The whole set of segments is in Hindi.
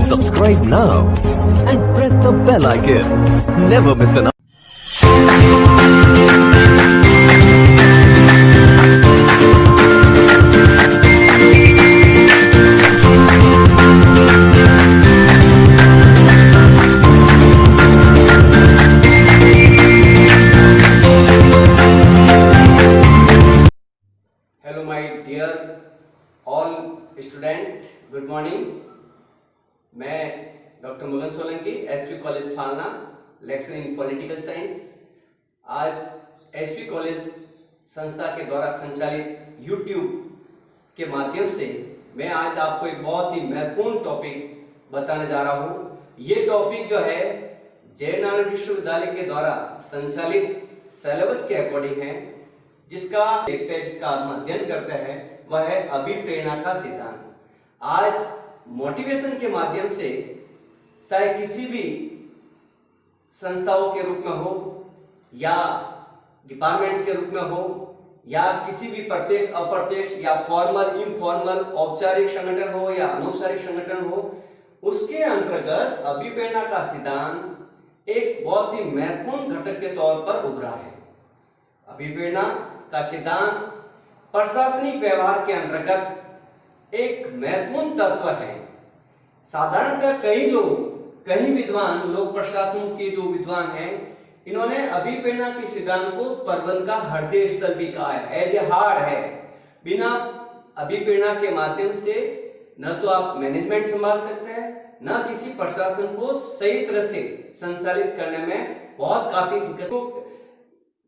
Subscribe now and press the bell icon. Never miss an Hello my dear all student, good morning. मैं डॉक्टर मगन Solanki, SP college Falna, lecture in political science. आज एसपी कॉलेज संस्था के द्वारा संचालित यूट्यूब के माध्यम से मैं आज आपको एक बहुत ही महत्वपूर्ण टॉपिक बताने जा रहा हूँ। ये टॉपिक जो है जयनारायण विश्वविद्यालय के द्वारा संचालित सिलेबस के अकॉर्डिंग है, जिसका देखते हैं, जिसका हम अध्ययन करते हैं, वह है अभिप्रेरणा का सिद्धांत। आज मोटिवेशन के माध्यम से चाहे किसी भी संस्थाओं के रूप में हो या डिपार्टमेंट के रूप में हो या किसी भी प्रत्यक्ष अप्रत्यक्ष या फॉर्मल इनफॉर्मल औपचारिक संगठन हो या अनौपचारिक संगठन हो, उसके अंतर्गत अभिप्रेरणा का सिद्धांत एक बहुत ही महत्वपूर्ण घटक के तौर पर उभरा है। अभिप्रेरणा का सिद्धांत प्रशासनिक व्यवहार के अंतर्गत एक महत्वपूर्ण तत्व है। साधारणतः कई विद्वान लोग प्रशासन के जो विद्वान हैं, इन्होंने अभिप्रेरणा के सिद्धांत को प्रबंधन का हृदय स्थल भी कहा है, एज ए हार्ट है। बिना अभिप्रेरणा के माध्यम से न तो आप मैनेजमेंट संभाल सकते हैं, न किसी प्रशासन को सही तरह से संचालित करने में बहुत काफी दिक्कत। तो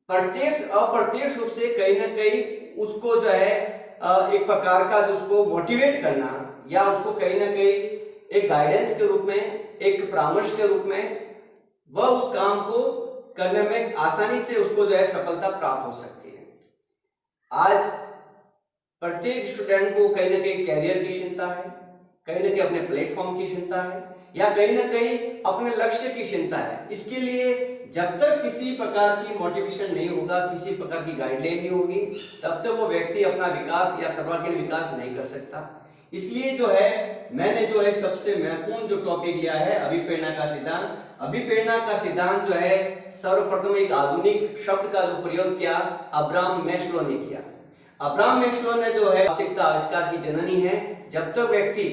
प्रत्यक्ष अप्रत्यक्ष रूप से कहीं ना कहीं उसको जो है एक प्रकार का जो उसको मोटिवेट करना या उसको कहीं ना कहीं एक गाइडेंस के रूप में, एक परामर्श के रूप में वह उस काम को करने में आसानी से उसको जो है सफलता प्राप्त हो सकती है। आज प्रत्येक स्टूडेंट को कहीं ना कहीं कैरियर की चिंता है, कहीं ना कहीं अपने प्लेटफॉर्म की चिंता है या कहीं ना कहीं अपने लक्ष्य की चिंता है। इसके लिए जब तक किसी प्रकार की मोटिवेशन नहीं होगा, किसी प्रकार की गाइडलाइन नहीं होगी, तब तक वो व्यक्ति अपना विकास या सर्वांगीण विकास नहीं कर सकता। इसलिए जो है मैंने जो है सबसे महत्वपूर्ण जो टॉपिक लिया है अभिप्रेरणा का सिद्धांत। अभिप्रेरणा का सिद्धांत जो है सर्वप्रथम एक आधुनिक शब्द का जो प्रयोग किया अब्राहम मैस्लो ने किया। अब्राहम मैस्लो ने जो है आवश्यकता आविष्कार की जननी है। जब तक व्यक्ति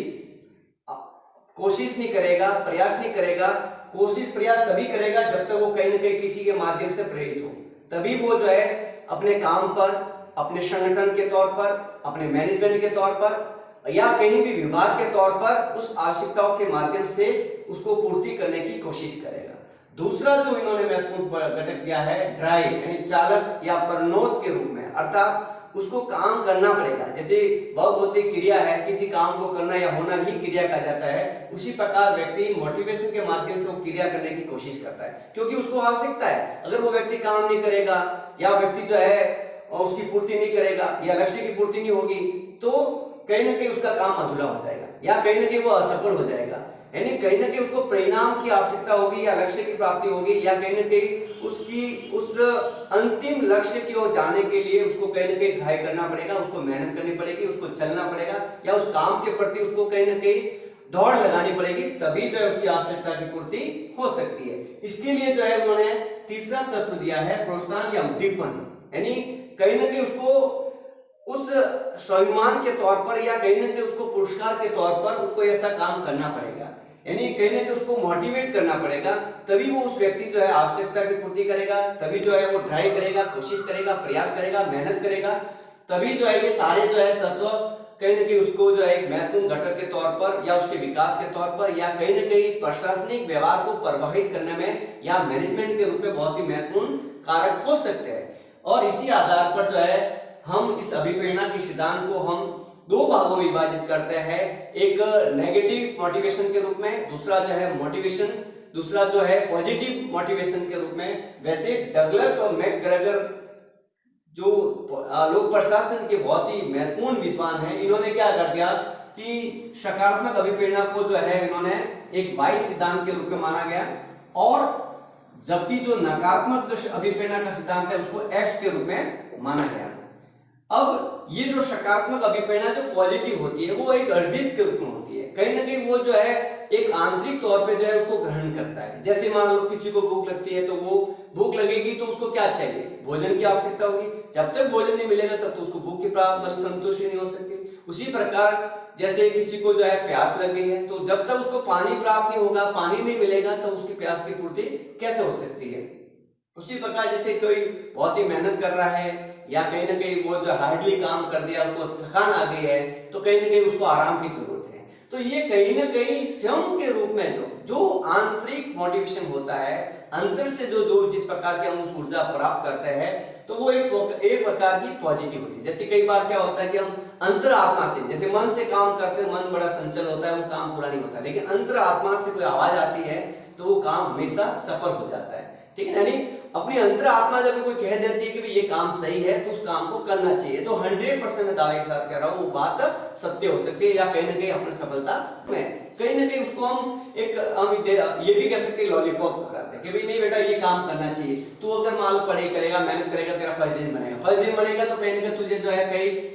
कोशिश नहीं करेगा, प्रयास नहीं करेगा, कोशिश प्रयास तभी करेगा जब तक वो कहीं ना कहीं किसी के माध्यम से प्रेरित हो, तभी वो जो है अपने काम पर, अपने संगठन के तौर पर, अपने मैनेजमेंट के तौर पर या कहीं भी विभाग के तौर पर उस आवश्यकताओं के माध्यम से उसको पूर्ति करने की कोशिश करेगा। दूसरा जो इन्होंने महत्वपूर्ण घटक दिया है ड्राइव, यानी चालक या प्रनोद के रूप में, अर्थात उसको काम करना पड़ेगा। जैसे वर्ब होती क्रिया है, किसी काम को करना या होना ही क्रिया कहा जाता है, उसी प्रकार व्यक्ति मोटिवेशन के माध्यम से वो क्रिया करने की कोशिश करता है, क्योंकि उसको आवश्यकता है। अगर वो व्यक्ति काम नहीं करेगा या व्यक्ति जो है उसकी पूर्ति नहीं करेगा या लक्ष्य की पूर्ति नहीं होगी, तो कहीं ना कहीं उसका काम अधूरा हो जाएगा या कहीं ना कहीं वो असफल हो जाएगा। यानी कहीं ना कहीं उसको परिणाम की आवश्यकता होगी या लक्ष्य की प्राप्ति होगी या कहीं ना कहीं उसकी उस अंतिम लक्ष्य की ओर जाने के लिए उसको कहीं ना कहीं ट्राई करना पड़ेगा, उसको मेहनत करनी पड़ेगी, उसको चलना पड़ेगा या उस काम के प्रति उसको कहीं ना कहीं दौड़ लगानी पड़ेगी, तभी जो है उसकी आवश्यकता की पूर्ति हो सकती है। इसके लिए जो है उन्होंने तीसरा तत्व दिया है प्रोत्साहन या उद्दीपन। यानी कहीं ना कहीं उसको उस स्वाभिमान के तौर पर या कहीं ना कहीं उसको पुरस्कार के तौर पर उसको ऐसा काम करना पड़ेगा, यानी कहीं ना कहीं उसको मोटिवेट करना पड़ेगा, तभी वो उस व्यक्ति जो है आवश्यकता की पूर्ति करेगा, तभी जो है वो ट्राई करेगा, कोशिश करेगा, प्रयास करेगा, मेहनत करेगा, तभी जो है ये सारे जो है तत्व कहीं ना कहीं उसको जो है एक महत्वपूर्ण घटक के तौर पर या उसके विकास के तौर पर या कहीं ना कहीं प्रशासनिक व्यवहार को प्रभावित करने में या मैनेजमेंट के रूप में बहुत ही महत्वपूर्ण कारक हो सकते हैं। और इसी आधार पर जो है हम इस अभिप्रेरणा के सिद्धांत को हम दो भागों में विभाजित करते हैं, एक नेगेटिव मोटिवेशन के रूप में, दूसरा जो है मोटिवेशन, दूसरा जो है पॉजिटिव मोटिवेशन के रूप में। वैसे डगलस और मैकग्रेगर जो लोक प्रशासन के बहुत ही महत्वपूर्ण विद्वान हैं, इन्होंने क्या कर दिया कि सकारात्मक अभिप्रेरणा को जो है इन्होंने एक वाई सिद्धांत के रूप में माना गया और जबकि जो नकारात्मक जो अभिप्रेरणा का सिद्धांत है उसको एक्स के रूप में माना गया। अब ये जो सकारात्मक अभिप्रेरणा जो पॉजिटिव होती है वो एक अर्जित के रूप में होती है। कहीं ना कहीं वो जो है एक आंतरिक तौर पे जो है उसको ग्रहण करता है। जैसे मान लो किसी को भूख लगती है तो वो भूख लगेगी तो उसको क्या चाहिए, भोजन की आवश्यकता होगी। जब तक भोजन नहीं मिलेगा तब तो उसको भूख की प्राप्त संतुष्टि नहीं हो सकती। उसी प्रकार जैसे किसी को जो है प्यास लग गई है तो जब तक उसको पानी प्राप्त नहीं होगा, पानी नहीं मिलेगा तो उसकी प्यास की पूर्ति कैसे हो सकती है। उसी प्रकार जैसे कोई बहुत ही मेहनत कर रहा है या कहीं ना कहीं वो जो हार्डली काम कर दिया, उसको थकान आ गई है तो कहीं ना कहीं उसको आराम की जरूरत है। तो ये कहीं ना कहीं स्वयं के रूप में जो आंतरिक मोटिवेशन होता है, अंतर से जो जिस प्रकार की हम उस ऊर्जा प्राप्त करते हैं तो वो एक प्रकार की पॉजिटिव होती है। जैसे कई बार क्या होता है कि हम अंतरात्मा से, जैसे मन से काम करते हैं, मन बड़ा संचल होता है, वो काम पूरा नहीं होता, लेकिन अंतरात्मा से कोई आवाज आती है तो वो काम हमेशा सफल हो जाता है। ठीक है, यानी अपनी अंतरात्मा जब कोई कह देती है कि भाई ये काम सही है तो उस काम को करना चाहिए, तो 100% दावे के साथ कह रहा हूं वो बात सत्य हो सकती है या कहीं ना कहीं अपनी सफलता में कहीं ना कहीं उसको हम ये भी कह सकते हैं लॉलीपॉप पकड़ाते हैं कि भाई नहीं बेटा ये काम करना चाहिए, तू अगर मान लो पढ़ाई करेगा, मेहनत करेगा, तेरा फर्ज बनेगा। फर्ज बनेगा तो कहीं ना कहीं तुझे जो है कहीं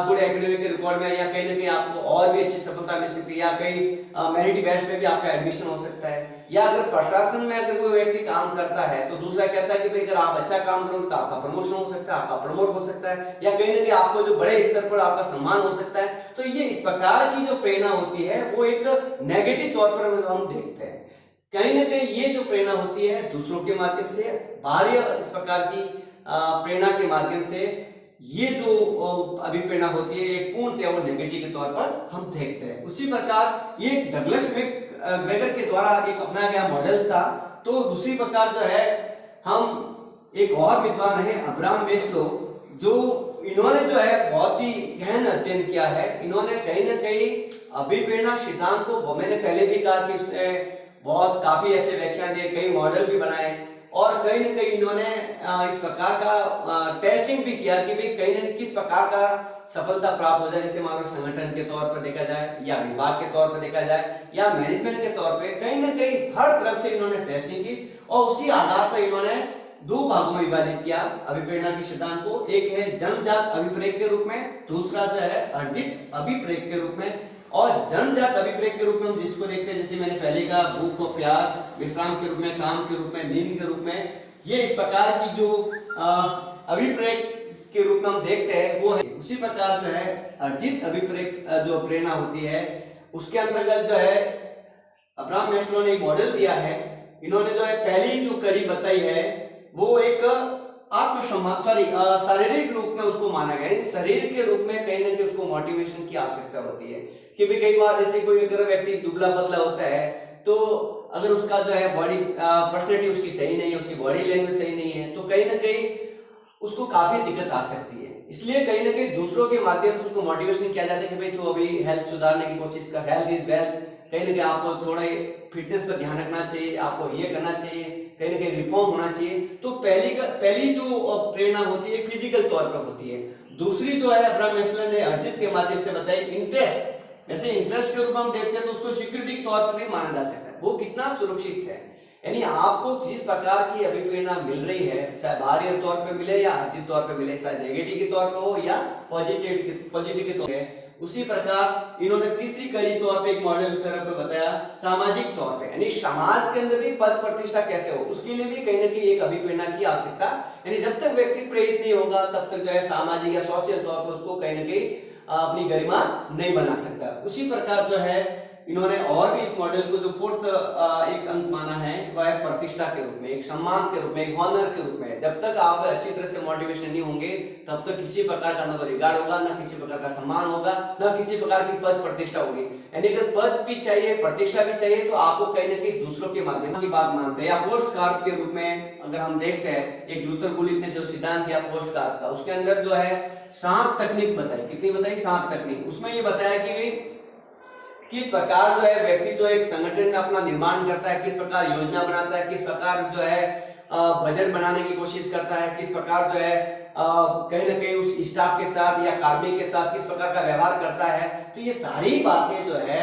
गुड एकेडमिक रिकॉर्ड में या कहीं ना कहीं आपको और भी अच्छी सफलता मिल सकती है या कहीं मेरिट बेस पे भी आपका एडमिशन हो सकता है। या अगर प्रशासन में अगर कोई व्यक्ति काम करता है तो दूसरा कहता है कि भाई अगर आप अच्छा काम करोगे तो आपका प्रमोशन हो सकता है, आपका प्रमोट हो सकता है या कहीं ना कहीं आपको जो बड़े स्तर पर आपका सम्मान हो सकता है। तो ये इस प्रकार की जो प्रेरणा होती है वो एक नेगेटिव तौर पर हम देखते हैं। कहीं ना कहीं ये जो प्रेरणा होती है दूसरों के माध्यम से, बाहरी इस प्रकार की प्रेरणा के माध्यम से ये जो अभिप्रेरणा होती है एक पूर्णतः वो नेगेटिव के तौर पर हम देखते हैं। उसी प्रकार ये डगलस मैकग्रेगर के द्वारा एक अपनाया गया मॉडल था। तो दूसरी प्रकार जो है हम एक और विद्वान है अब्राहम मेस्लो, जो इन्होंने जो है बहुत ही गहन अध्ययन किया है। इन्होंने कहीं ना कहीं अभिप्रेरणा सिद्धांत को, मैंने पहले भी कहा कि उसने बहुत काफी ऐसे व्याख्यान दिए, कई मॉडल भी बनाए और कहीं ना कहीं इन्होंने इस प्रकार का टेस्टिंग भी किया कि भाई कहीं ना कहीं किस प्रकार का सफलता प्राप्त हो जाए। जैसे मान लो संगठन के तौर पर देखा जाए या विभाग के तौर पर देखा जाए या मैनेजमेंट के तौर पे, कहीं ना कहीं हर तरफ से इन्होंने टेस्टिंग की और उसी आधार पर इन्होंने दो भागों में विभाजित किया अभिप्रेरणा के सिद्धांत को। एक है जन्मजात अभिप्रेत के रूप में, दूसरा जो है अर्जित अभिप्रेत के रूप में। और जन्मजात अभिप्रेत के रूप में हम जिसको देखते हैं, जैसे मैंने पहले कहा, भूख को प्यास, विश्राम के रूप में, काम के रूप में, नींद के रूप में, ये इस प्रकार की जो अभिप्रेत के रूप में हम देखते हैं वो है। उसी प्रकार जो है अर्जित अभिप्रेत जो प्रेरणा होती है उसके अंतर्गत जो है अब्राहम मेस्लो ने एक मॉडल दिया है। इन्होंने जो है पहली जो कड़ी बताई है वो एक शारीरिक रूप में उसको माना गया है। शरीर के रूप में कहीं ना कहीं उसको मोटिवेशन की आवश्यकता होती है कि भी कई बार जैसे कोई अगर व्यक्ति दुबला पतला होता है तो अगर उसका जो है बॉडी पर्सनैलिटी उसकी सही नहीं है, उसकी बॉडी लैंग्वेज सही नहीं है, तो कहीं ना कहीं उसको काफी दिक्कत आ सकती है। इसलिए कहीं ना कहीं दूसरों के माध्यम से उसको मोटिवेशन किया जाता है कि भाई तू अभी हेल्थ सुधारने की कोशिश कर, हेल्थ इज वेल्थ, कहीं ना कहीं आपको थोड़ा फिटनेस पर ध्यान रखना चाहिए, आपको ये करना चाहिए, कहीं ना कहीं रिफॉर्म होना चाहिए। तो पहली जो प्रेरणा होती है फिजिकल तौर पर होती है। दूसरी जो है अब्राहम मेस्लो ने अर्जित के माध्यम से बताई इंटरेस्ट। वैसे इंटरेस्ट के रूप में हम देखते हैं तो उसको सिक्योरिटी के तौर पर भी माना जा सकता है, वो कितना सुरक्षित है। यानी आपको जिस प्रकार की अभिप्रेरणा मिल रही है, चाहे बाहरी तौर पे मिले या अर्जित तौर पे मिले, चाहे नेगेटिव के तौर पे हो या पॉजिटिव के तौर पे, उसी प्रकार इन्होंने तीसरी कड़ी तौर पे एक मॉडल की तरह पे बताया सामाजिक तौर पे, यानी समाज के अंदर भी पद प्रतिष्ठा कैसे हो उसके लिए भी कहीं ना कहीं एक अभिप्रेरणा की आवश्यकता। यानी जब तक व्यक्ति प्रेरित नहीं होगा तब तक जो है सामाजिक या सोशल तौर पर उसको कहीं ना कहीं अपनी गरिमा नहीं बना सकता। उसी प्रकार जो है इन्होंने और भी इस मॉडल को जो फोर्थ एक अंक माना है वह है प्रतिष्ठा के रूप में, एक सम्मान के रूप में, एक हॉनर के रूप में। जब तक आप अच्छी तरह से मोटिवेशन नहीं होंगे तब तक किसी प्रकार का ना तो रिगार्ड होगा, ना किसी प्रकार का सम्मान होगा, ना किसी प्रकार की पद प्रतिष्ठा होगी। यानी अगर पद भी चाहिए, प्रतिष्ठा भी चाहिए तो आपको कहीं ना कहीं दूसरों के माध्यम की बात मानते हैं। या पोस्ट कार्ड के रूप में अगर हम देखते हैं, एक लूथर बुलिक ने जो सिद्धांत दिया पोस्ट कार्ड का, उसके अंदर जो है 7 तकनीक बताई। कितनी बताई? 7 तकनीक। उसमें ये बताया कि भाई किस प्रकार जो है व्यक्ति जो एक संगठन में अपना निर्माण करता है, किस प्रकार योजना बनाता है, किस प्रकार जो है बजट बनाने की कोशिश करता है, किस प्रकार जो है कहीं ना कहीं उस स्टाफ के साथ या कार्मिक के साथ किस प्रकार का व्यवहार करता है। तो ये सारी बातें जो है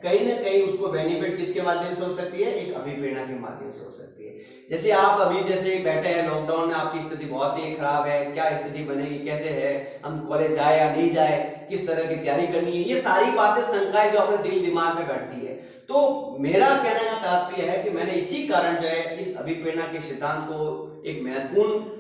कहीं ना कहीं उसको बेनिफिट किसके माध्यम से हो सकती है, एक अभिप्रेरणा के माध्यम से हो सकती है। जैसे आप अभी जैसे बैठे हैं लॉकडाउन में, आपकी स्थिति बहुत ही खराब है, क्या स्थिति बनेगी, कैसे है, हम कॉलेज जाए या नहीं जाए, किस तरह की तैयारी करनी है, ये सारी बातें शंकाएं जो अपने दिल दिमाग में बैठती है। तो मेरा कहने का तात्पर्य है कि मैंने इसी कारण जो है इस अभिप्रेरणा के सिद्धांत को एक महत्वपूर्ण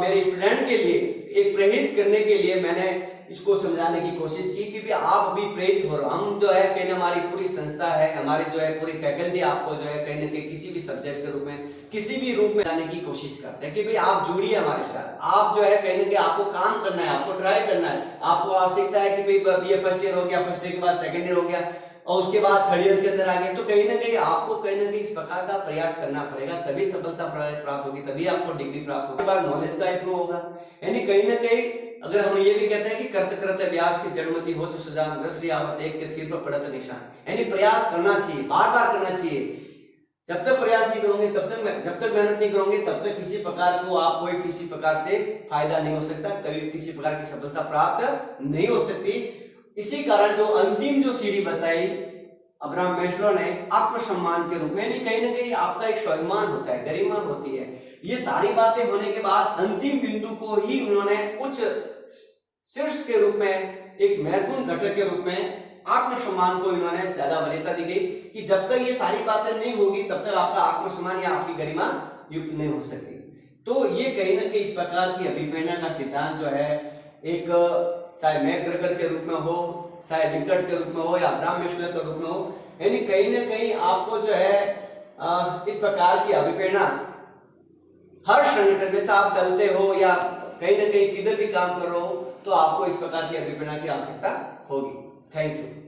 मेरे स्टूडेंट के लिए एक प्रेरित करने के लिए मैंने इसको समझाने की कोशिश की कि भी आप अभी प्रेरित हो रहे हो। हम जो है कहीं हमारी पूरी संस्था है, हमारी जो है पूरी फैकल्टी आपको जो है कहीं ना कहीं किसी भी सब्जेक्ट के रूप में किसी भी रूप में जाने की कोशिश करते हैं कि भाई आप जुड़िए हमारे साथ। आप जो है कहीं ना कहीं आपको काम करना है, आपको ट्राई करना है, आपको आवश्यकता है कि भाई बीए फर्स्ट ईयर हो गया, फर्स्ट ईयर के बाद सेकेंड ईयर हो गया और उसके बाद थर्ड ईयर के अंदर आ गए, तो कहीं ना कहीं आपको कहीं ना कहीं इस प्रकार का प्रयास करना पड़ेगा, तभी सफलता प्राप्त होगी, तभी आपको डिग्री प्राप्त होगी, बाद नॉलेज का इंप्रूव होगा। यानी कहीं ना कहीं अगर हम ये भी कहते हैं कि करते करते अभ्यास की जड़मती हो तो सुजान रसरी आवत एक के सिर पर पड़त निशान, यानी प्रयास करना चाहिए, बार बार करना चाहिए। जब तक प्रयास नहीं करोगे तब तक, जब तक मेहनत नहीं करोगे तब तक किसी प्रकार को आपको किसी प्रकार से फायदा नहीं हो सकता, कभी किसी प्रकार की सफलता प्राप्त नहीं हो सकती। इसी कारण जो अंतिम जो सीढ़ी बताई अब्राहम मैस्लो ने आत्मसम्मान के रूप में, यानी कहीं ना कहीं आपका एक स्वाभिमान होता है, गरिमा होती है, ये सारी बातें होने के बाद अंतिम बिंदु को ही उन्होंने उच्च शीर्ष के रूप में एक महत्वपूर्ण घटक के रूप में आत्मसम्मान को इन्होंने ज्यादा वरीयता दी गई कि जब तक ये सारी बातें नहीं होगी तब तक आपका आत्मसम्मान या आपकी गरिमा युक्त नहीं हो सकती। तो ये कहीं ना कहीं इस प्रकार की अभिप्रेरणा का सिद्धांत जो है एक चाहे मैकग्रेगर के रूप में हो, चाहे लिंकर्ट के रूप में हो या अब्राहम मैस्लो के रूप में हो, यानी कहीं ना कहीं आपको जो है इस प्रकार की अभिप्रेरणा हर संगठन में आप चलते हो या कहीं ना कहीं किधर भी काम कर रहे हो तो आपको इस प्रकार की अभिप्रेरणा की आवश्यकता होगी। Thank you.